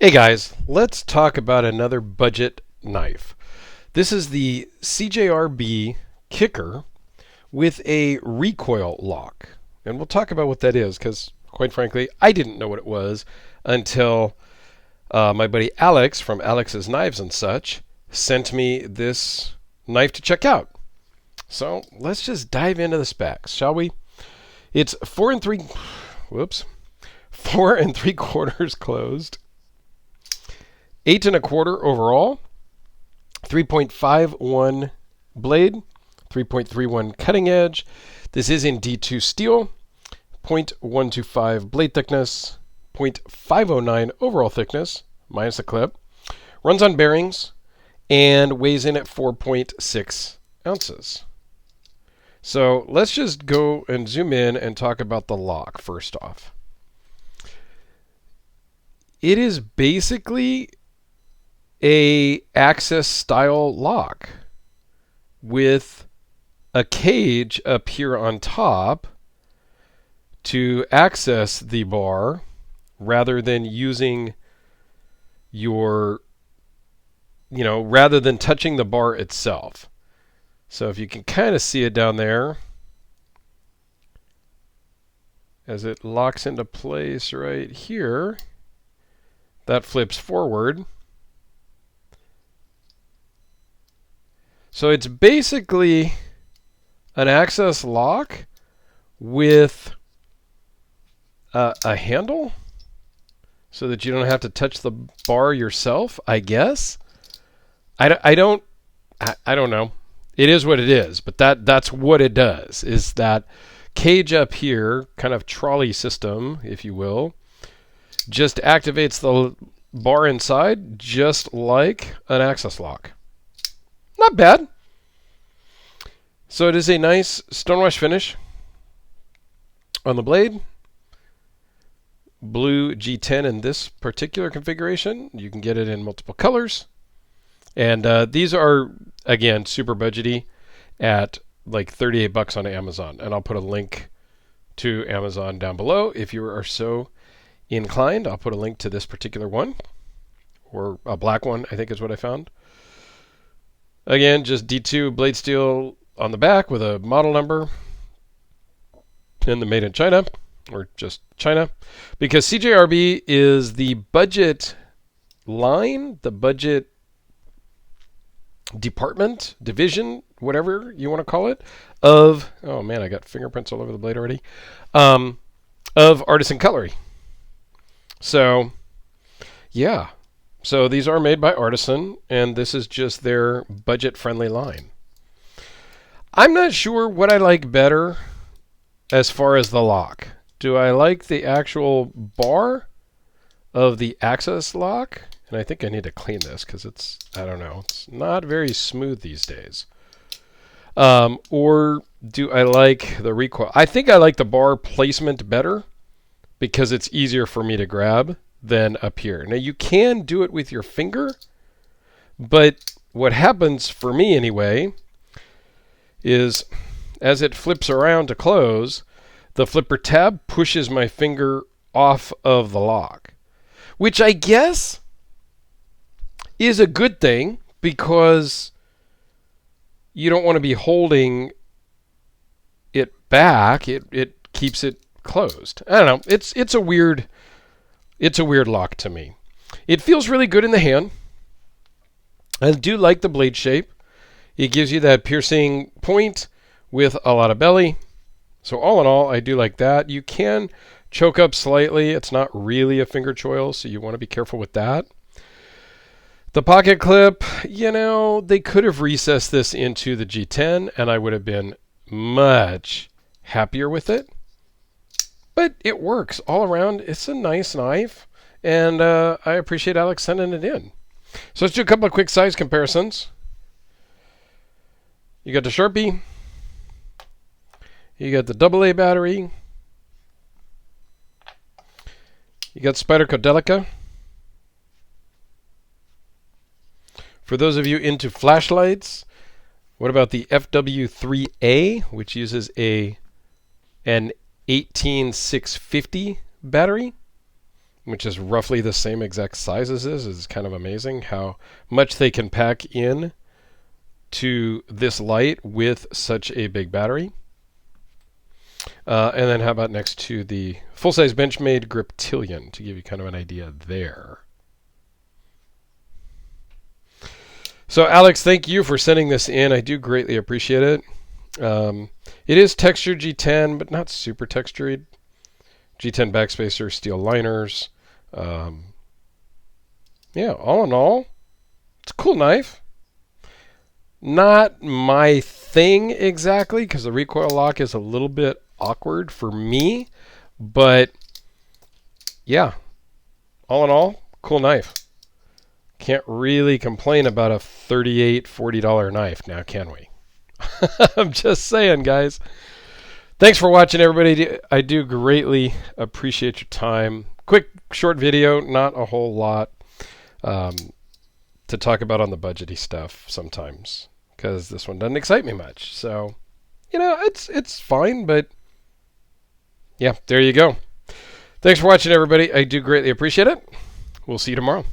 Hey guys, let's talk about another budget knife. This is the CJRB Kicker with a recoil lock. And we'll talk about what that is because, quite frankly, I didn't know what it was until my buddy Alex from Alex's Knives and Such sent me this knife to check out. So let's just dive into the specs, shall we? It's 4 and 3 quarters closed, 8 1/4 overall, 3.51 blade, 3.31 cutting edge. This is in D2 steel, 0.125 blade thickness, 0.509 overall thickness, minus the clip. Runs on bearings and weighs in at 4.6 ounces. So let's just go and zoom in and talk about the lock first off. It is basically a access style lock with a cage up here on top to access the bar rather than using rather than touching the bar itself. So if you can kind of see it down there as it locks into place right here, that flips forward. So it's basically an access lock with a handle so that you don't have to touch the bar yourself, I guess. I don't know. It is what it is, but that's what it does, is that cage up here, kind of trolley system, if you will, just activates the bar inside just like an access lock. Not bad. So it is a nice stonewash finish on the blade. Blue G10 in this particular configuration. You can get it in multiple colors. And these are, again, super budgety at like $38 on Amazon. And I'll put a link to Amazon down below if you are so inclined. I'll put a link to this particular one, or a black one, I think is what I found. Again, just D2 blade steel on the back with a model number and the made in China, or just China, because CJRB is the budget line, the budget department, division, whatever you want to call it, of, oh man, I got fingerprints all over the blade already, of Artisan Cutlery. So, yeah. So these are made by Artisan, and this is just their budget-friendly line. I'm not sure what I like better as far as the lock. Do I like the actual bar of the access lock? And I think I need to clean this because it's, I don't know, it's not very smooth these days. Or do I like the recoil? I think I like the bar placement better because it's easier for me to grab than up here. Now you can do it with your finger, but what happens for me anyway is as it flips around to close, the flipper tab pushes my finger off of the lock, which I guess is a good thing because you don't want to be holding it back. It keeps it closed. I don't know. It's a weird lock to me. It feels really good in the hand. I do like the blade shape. It gives you that piercing point with a lot of belly. So all in all, I do like that. You can choke up slightly. It's not really a finger choil, so you want to be careful with that. The pocket clip, they could have recessed this into the G10, and I would have been much happier with it. But it works all around. It's a nice knife, and I appreciate Alex sending it in. So let's do a couple of quick size comparisons. You got the Sharpie. You got the AA battery. You got Spyderco Delica. For those of you into flashlights, what about the FW3A, which uses an 18650 battery? which is roughly the same exact size as this. It's kind of amazing how much they can pack in to this light with such a big battery. And then how about next to the full-size Benchmade Griptilian to give you kind of an idea there. So Alex, thank you for sending this in. I do greatly appreciate it. It is textured G10, but not super textured. G10 backspacer, steel liners. Yeah, all in all, it's a cool knife. Not my thing exactly, because the recoil lock is a little bit awkward for me. But yeah, all in all, cool knife. Can't really complain about a $38, $40 knife now, can we? I'm just saying, guys. Thanks for watching, everybody. I do greatly appreciate your time. Quick, short video, not a whole lot to talk about on the budgety stuff sometimes, because this one doesn't excite me much. So, you know, it's fine, but yeah, there you go. Thanks for watching, everybody. I do greatly appreciate it. We'll see you tomorrow.